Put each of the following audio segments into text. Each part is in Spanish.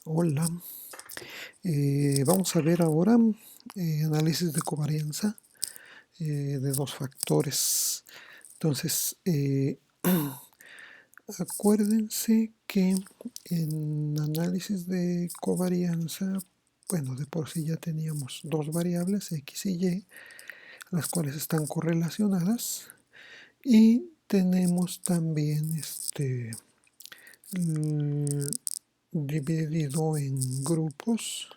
Hola, vamos a ver ahora análisis de covarianza de dos factores. Entonces, acuérdense que en análisis de covarianza, bueno, de por sí ya teníamos dos variables, x y y, las cuales están correlacionadas, y tenemos también dividido en grupos,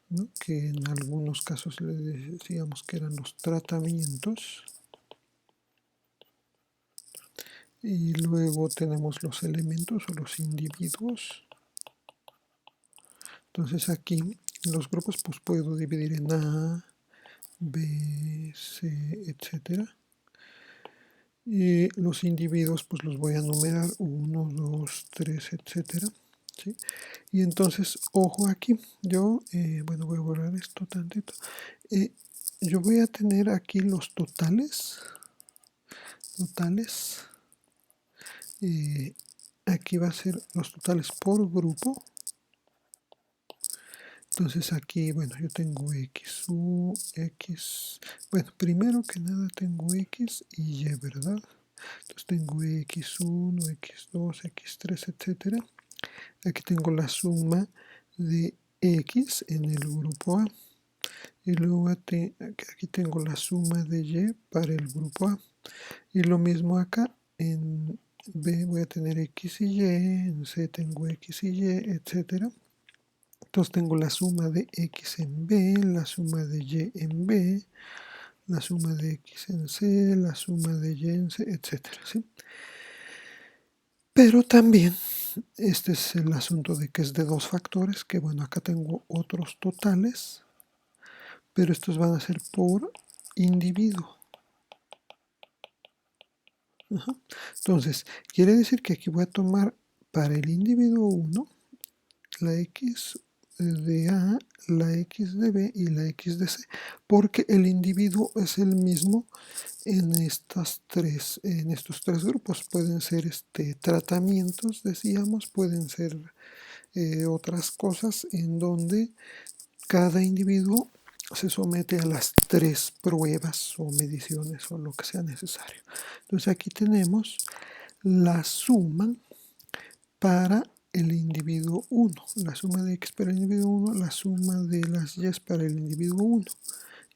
¿no? Que en algunos casos le decíamos que eran los tratamientos, y luego tenemos los elementos o los individuos. Entonces aquí los grupos pues puedo dividir en A, B, C, etcétera, y los individuos pues los voy a numerar 1, 2, 3, etcétera, ¿sí? Y entonces, ojo aquí, yo, bueno, voy a borrar esto tantito. Yo voy a tener aquí los totales, aquí va a ser los totales por grupo. Entonces aquí, bueno, yo tengo bueno, primero que nada tengo x y y, ¿verdad? Entonces tengo x1, x2, x3, etcétera. Aquí tengo la suma de x en el grupo A. Y luego aquí tengo la suma de y para el grupo A. Y lo mismo acá, en B voy a tener x y y, en C tengo x y y, etcétera. Entonces tengo la suma de x en B, la suma de y en B, la suma de x en C, la suma de y en C, etcétera, ¿sí? Pero también, este es el asunto de que es de dos factores, que bueno, acá tengo otros totales, pero estos van a ser por individuo. Ajá. Entonces, quiere decir que aquí voy a tomar para el individuo 1 la x de A, la x de B y la x de C, porque el individuo es el mismo en estos tres grupos. Pueden ser tratamientos, decíamos, pueden ser otras cosas en donde cada individuo se somete a las tres pruebas o mediciones o lo que sea necesario. Entonces aquí tenemos la suma para el individuo 1, la suma de x para el individuo 1, la suma de las y para el individuo 1,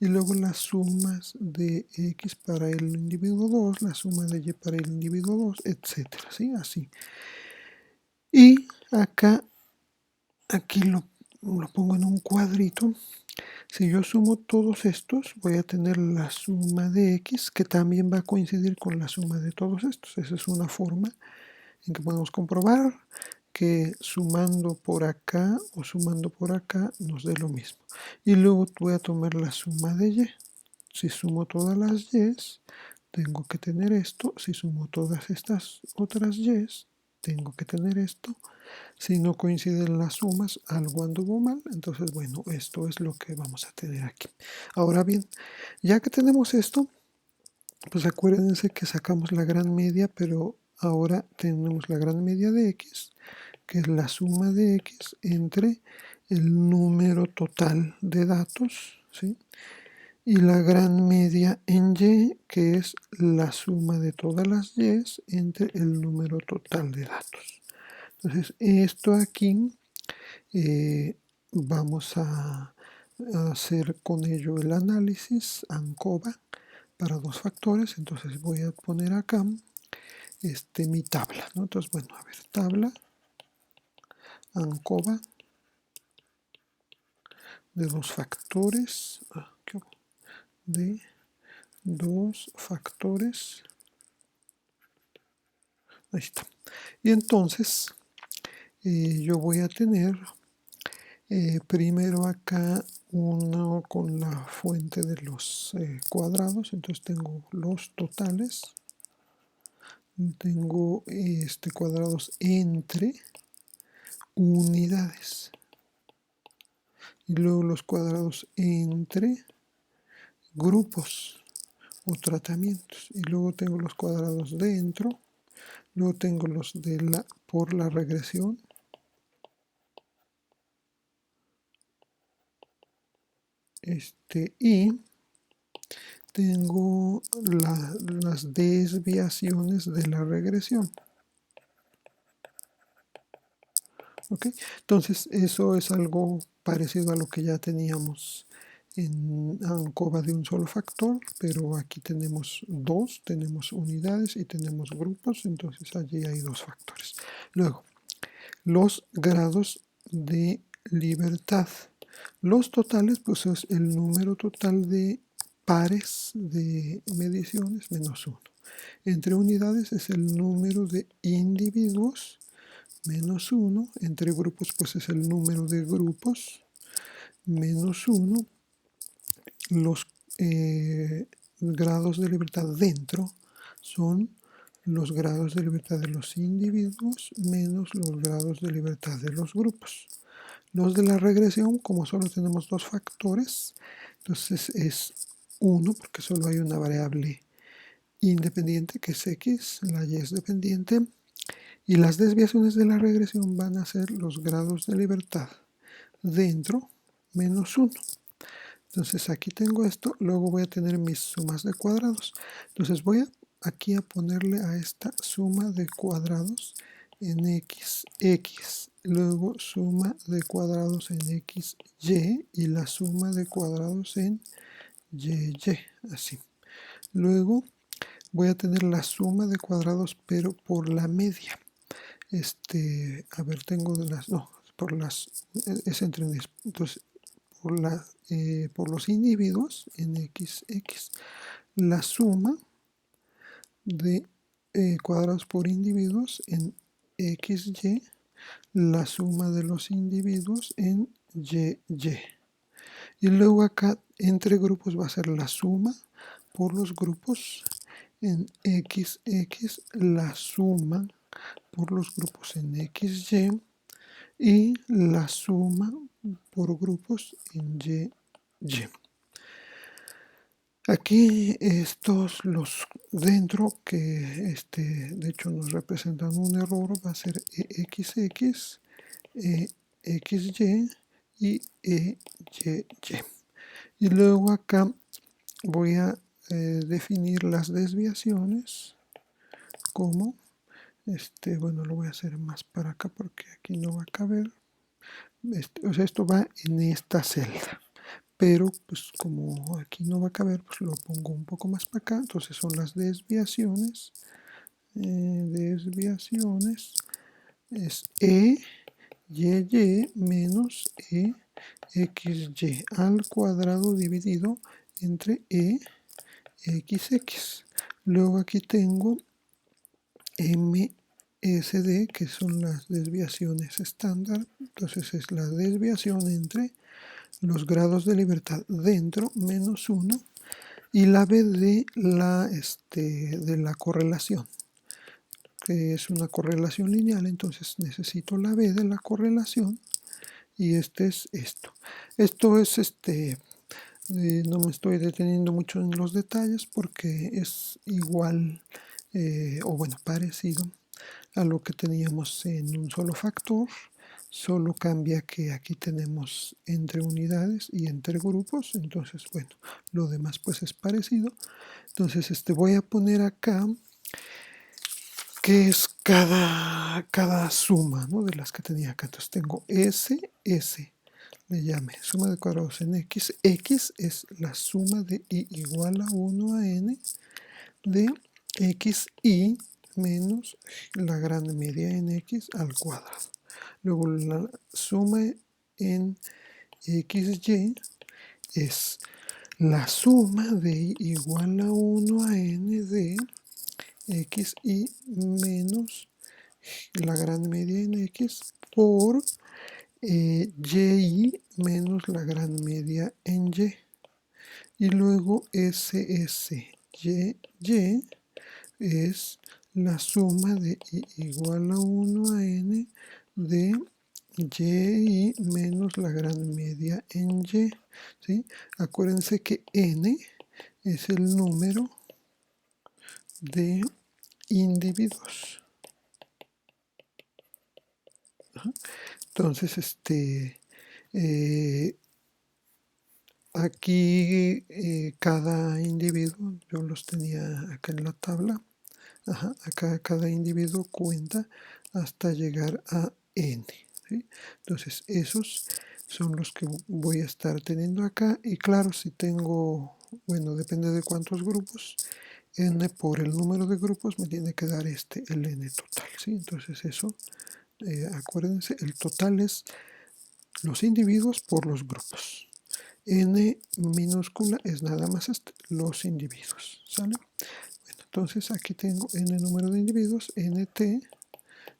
y luego las sumas de x para el individuo 2, la suma de y para el individuo 2, etcétera, ¿sí? Así. Y acá, aquí lo pongo en un cuadrito. Si yo sumo todos estos, voy a tener la suma de x, que también va a coincidir con la suma de todos estos. Esa es una forma en que podemos comprobar que sumando por acá o sumando por acá nos dé lo mismo. Y luego voy a tomar la suma de y. Si sumo todas las y, tengo que tener esto. Si sumo todas estas otras y, tengo que tener esto. Si no coinciden las sumas, algo anduvo mal. Entonces, bueno, esto es lo que vamos a tener aquí. Ahora bien, ya que tenemos esto, pues acuérdense que sacamos la gran media, pero ahora tenemos la gran media de x, que es la suma de x entre el número total de datos, ¿sí? Y la gran media en y, que es la suma de todas las y entre el número total de datos. Entonces, esto aquí vamos a hacer con ello el análisis ANCOVA para dos factores. Entonces voy a poner acá mi tabla, ¿no? Entonces, bueno, a ver, tabla ANCOVA de dos factores, de dos factores, ahí está. Y entonces yo voy a tener primero acá uno con la fuente de los cuadrados, entonces tengo los totales, tengo cuadrados entre unidades, y luego los cuadrados entre grupos o tratamientos, y luego tengo los cuadrados dentro, luego tengo los de por la regresión, y tengo las desviaciones de la regresión. ¿Ok? Entonces eso es algo parecido a lo que ya teníamos en ANCOVA de un solo factor, pero aquí tenemos dos, tenemos unidades y tenemos grupos, entonces allí hay dos factores. Luego, los grados de libertad. Los totales, pues es el número total de pares de mediciones menos 1. Entre unidades es el número de individuos menos 1. Entre grupos, pues es el número de grupos menos 1. Los grados de libertad dentro son los grados de libertad de los individuos menos los grados de libertad de los grupos. Los de la regresión, como solo tenemos dos factores, entonces es 1 porque solo hay una variable independiente que es x, la y es dependiente, y las desviaciones de la regresión van a ser los grados de libertad dentro menos 1. Entonces aquí tengo esto, luego voy a tener mis sumas de cuadrados. Entonces voy aquí a ponerle a esta suma de cuadrados en x, luego suma de cuadrados en x, y la suma de cuadrados en y, así. Luego voy a tener la suma de cuadrados pero por la media. A ver, tengo las, no, por las, es entre, entonces por los individuos en x, la suma de cuadrados por individuos en xy, la suma de los individuos en y. Y luego acá entre grupos va a ser la suma por los grupos en x, la suma por los grupos en xy y la suma por grupos en y. Aquí estos los dentro que de hecho nos representan un error va a ser exx, xy y eyy. Y luego acá voy a definir las desviaciones como bueno, lo voy a hacer más para acá porque aquí no va a caber. O sea, esto va en esta celda, pero pues como aquí no va a caber, pues lo pongo un poco más para acá. Entonces son las desviaciones. Desviaciones es y menos xy al cuadrado dividido entre xx. Luego aquí tengo MSD, que son las desviaciones estándar. Entonces es la desviación entre los grados de libertad dentro menos 1 y la b de la correlación, que es una correlación lineal. Entonces necesito la b de la correlación y es esto. Esto es no me estoy deteniendo mucho en los detalles porque es igual o bueno, parecido a lo que teníamos en un solo factor, solo cambia que aquí tenemos entre unidades y entre grupos. Entonces bueno, lo demás pues es parecido. Entonces voy a poner acá que es cada suma, ¿no?, de las que tenía acá. Entonces tengo S, le llame suma de cuadrados en x. X es la suma de i igual a 1 a n de xy menos la gran media en x al cuadrado. Luego la suma en xy es la suma de i igual a 1 a n de xy menos la gran media en x por y menos la gran media en y. Y luego y es la suma de i igual a 1 a n de y menos la gran media en y. ¿Sí? Acuérdense que n es el número de individuos. Entonces, aquí cada individuo, yo los tenía acá en la tabla, acá cada individuo cuenta hasta llegar a n, ¿sí? Entonces esos son los que voy a estar teniendo acá, y claro, si tengo, bueno, depende de cuántos grupos, n por el número de grupos me tiene que dar el n total, ¿sí? Entonces eso, acuérdense, el total es los individuos por los grupos. N minúscula es nada más los individuos, ¿sale? Bueno, entonces aquí tengo n número de individuos, nt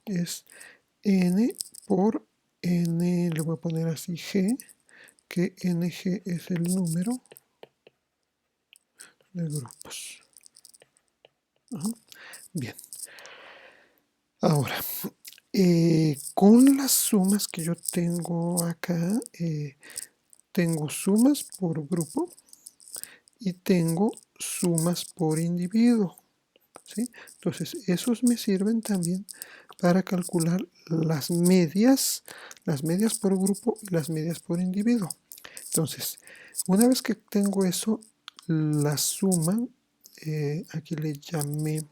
es n por n, le voy a poner así g, que ng es el número de grupos. Bien. Ahora, con las sumas que yo tengo acá, tengo sumas por grupo y tengo sumas por individuo, ¿sí? Entonces, esos me sirven también para calcular las medias por grupo y las medias por individuo. Entonces, una vez que tengo eso, la suma, aquí le llamé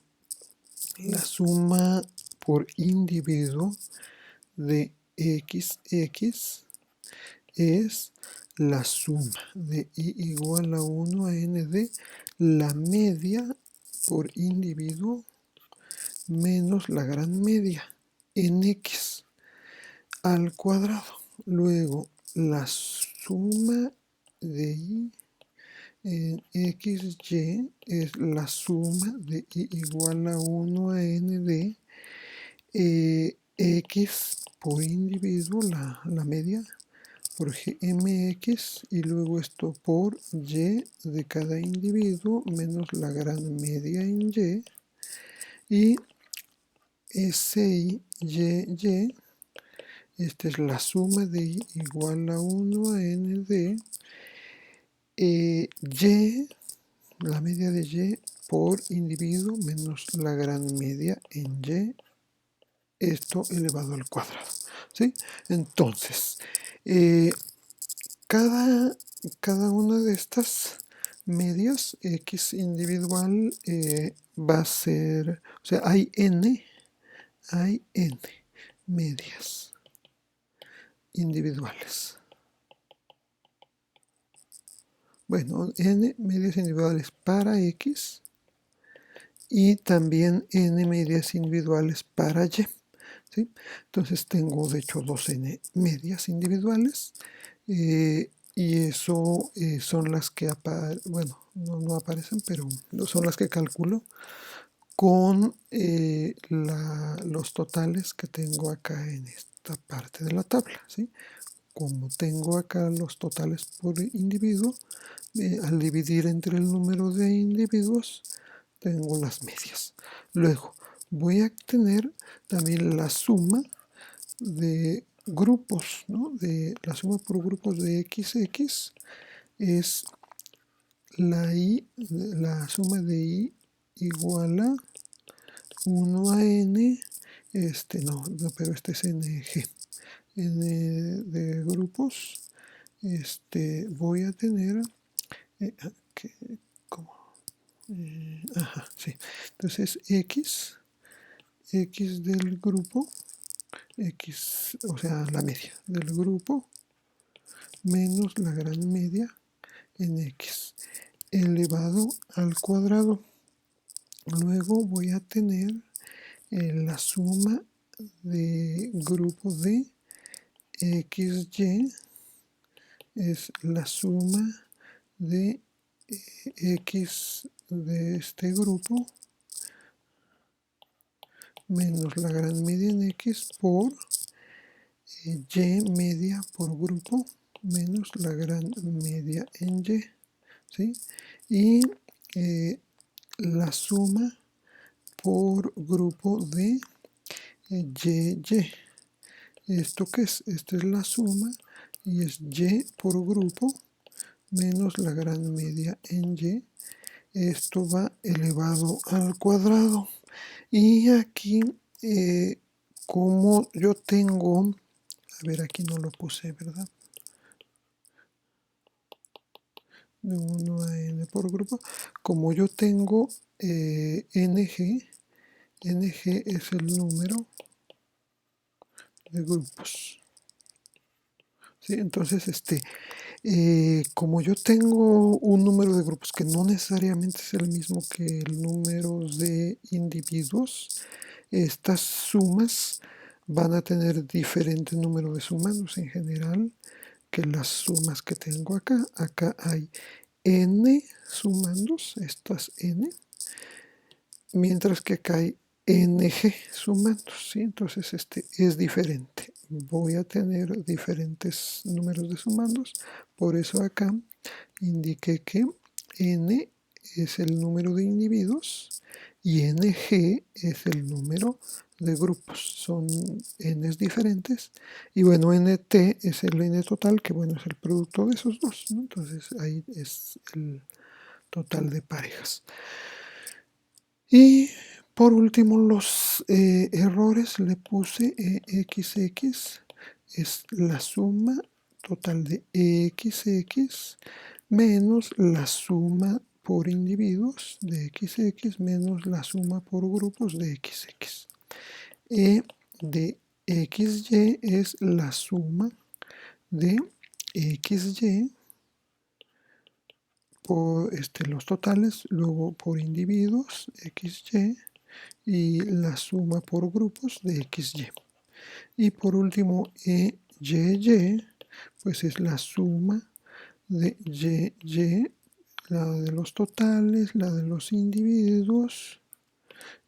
la suma por individuo de XX, es la suma de i igual a 1 a n de la media por individuo menos la gran media en x al cuadrado. Luego la suma de i en xy es la suma de i igual a 1 a n de x por individuo, la media, por gmx, y luego esto por y de cada individuo menos la gran media en y si, y, esta es la suma de i igual a 1 a n de y, la media de y por individuo menos la gran media en y, esto elevado al cuadrado, ¿sí? Entonces, cada una de estas medias x individual va a ser, o sea, hay n medias individuales. Bueno, n medias individuales para x y también n medias individuales para y, ¿sí? Entonces tengo de hecho dos n medias individuales, y eso son las que bueno, no aparecen, pero son las que calculo con los totales que tengo acá en esta parte de la tabla, ¿sí? Como tengo acá los totales por individuo, al dividir entre el número de individuos, tengo las medias. Luego, voy a tener también la suma de grupos, ¿no? La suma por grupos de XX es la suma de i igual a 1 a n, pero este es ng, n de grupos, voy a tener, ¿cómo? Sí, entonces x del grupo, x, o sea, la media del grupo, menos la gran media en x, elevado al cuadrado. Luego voy a tener la suma de grupo de xy, es la suma de x de este grupo menos la gran media en x por y media por grupo menos la gran media en y, ¿sí? Y la suma por grupo de y. ¿Esto qué es? Esta es la suma y es y por grupo menos la gran media en y. Esto va elevado al cuadrado. Y aquí, como yo tengo, a ver, aquí no lo puse, ¿verdad? de 1 a n por grupo. Como yo tengo ng es el número de grupos. ¿Sí? Entonces, como yo tengo un número de grupos que no necesariamente es el mismo que el número de individuos, estas sumas van a tener diferente número de sumandos en general que las sumas que tengo acá. Acá hay n sumandos, estas n, mientras que acá hay ng sumandos, ¿sí? Entonces es diferente. Voy a tener diferentes números de sumandos, por eso acá indiqué que n es el número de individuos y ng es el número de grupos. Son n's diferentes y bueno, nt es el n total, que bueno, es el producto de esos dos, ¿no? Entonces ahí es el total de parejas. Y por último, los errores le puse xx, es la suma total de xx menos la suma por individuos de xx menos la suma por grupos de xx. E de xy es la suma de xy por los totales, luego por individuos xy y la suma por grupos de xy. Y por último, EYY, pues es la suma de YY, la de los totales, la de los individuos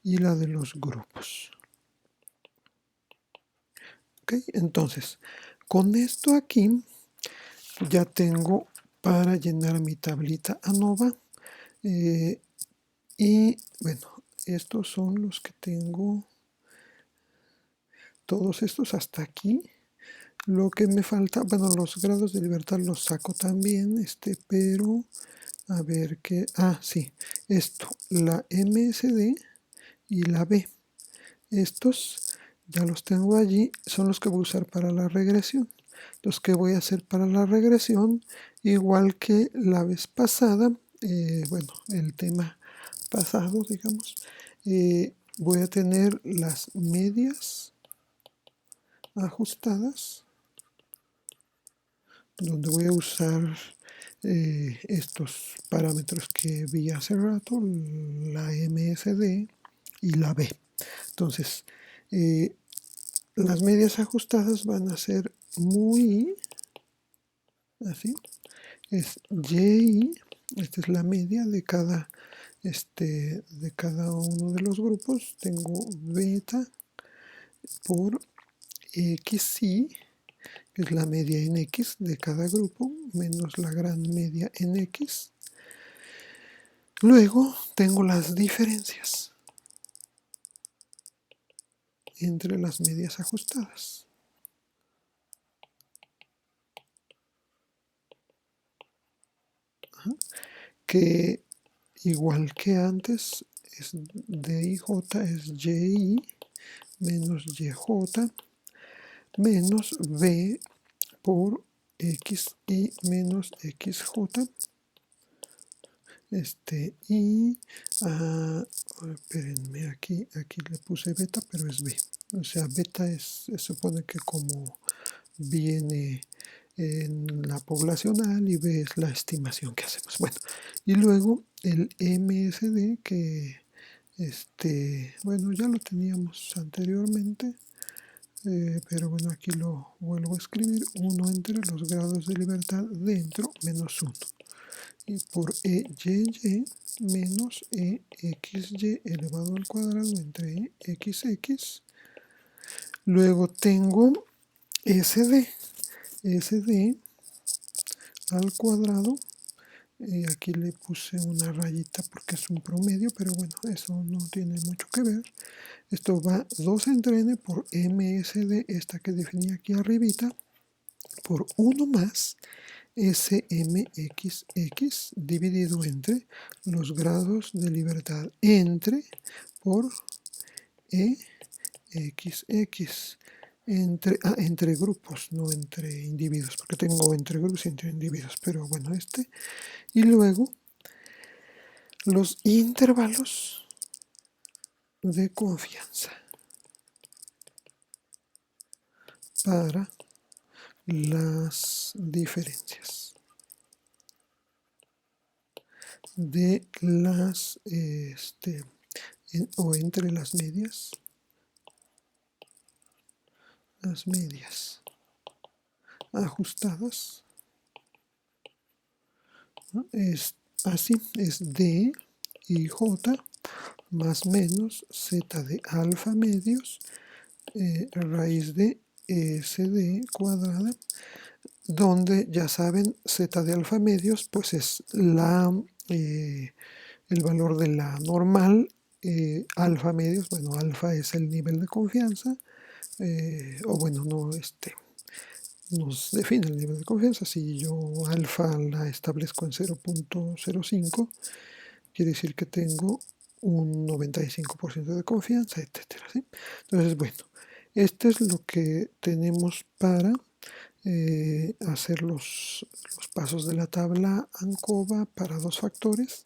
y la de los grupos. ¿Ok? Entonces, con esto aquí ya tengo para llenar mi tablita ANOVA. Y bueno, estos son los que tengo, todos estos hasta aquí. Lo que me falta, bueno, los grados de libertad los saco también, pero a ver qué, sí, esto, la MSD y la B. Estos ya los tengo allí, son los que voy a usar para la regresión. Los que voy a hacer para la regresión, igual que la vez pasada, bueno, el tema pasado, digamos, voy a tener las medias ajustadas, donde voy a usar estos parámetros que vi hace rato, la MSD y la B. Entonces, las medias ajustadas van a ser muy así, es Y, esta es la media de cada uno de los grupos. Tengo beta por xy, que es la media en x de cada grupo, menos la gran media en x. Luego tengo las diferencias entre las medias ajustadas. Que igual que antes, es DIJ es YI menos YJ menos B por XI menos XJ. Espérenme, aquí le puse beta, pero es B. O sea, beta se supone que como viene en la poblacional y B es la estimación que hacemos. Bueno, y luego el MSD que bueno, ya lo teníamos anteriormente, pero bueno, aquí lo vuelvo a escribir, 1 entre los grados de libertad dentro menos 1. Y por EYY menos EXY elevado al cuadrado entre XX. Luego tengo SD al cuadrado. Aquí le puse una rayita porque es un promedio, pero bueno, eso no tiene mucho que ver. Esto va 2 entre n por MSD, esta que definí aquí arribita, por 1 más SMXX dividido entre los grados de libertad entre por EXX. entre grupos, no entre individuos, porque tengo entre grupos y entre individuos, pero bueno, y luego los intervalos de confianza para las diferencias de las o entre las medias ajustadas, ¿no? Es así, es D y J más menos z de alfa medios raíz de SD cuadrada, donde ya saben z de alfa medios pues es el valor de la normal, alfa medios, bueno, alfa es el nivel de confianza, o bueno, no, nos define el nivel de confianza. Si yo alfa la establezco en 0.05, quiere decir que tengo un 95% de confianza, etcétera, ¿sí? Entonces, bueno, este es lo que tenemos para hacer los pasos de la tabla ANCOVA para dos factores.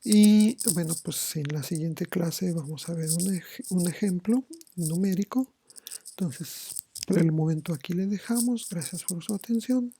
Y bueno, pues en la siguiente clase vamos a ver un ejemplo numérico. Entonces, por el momento aquí le dejamos. Gracias por su atención.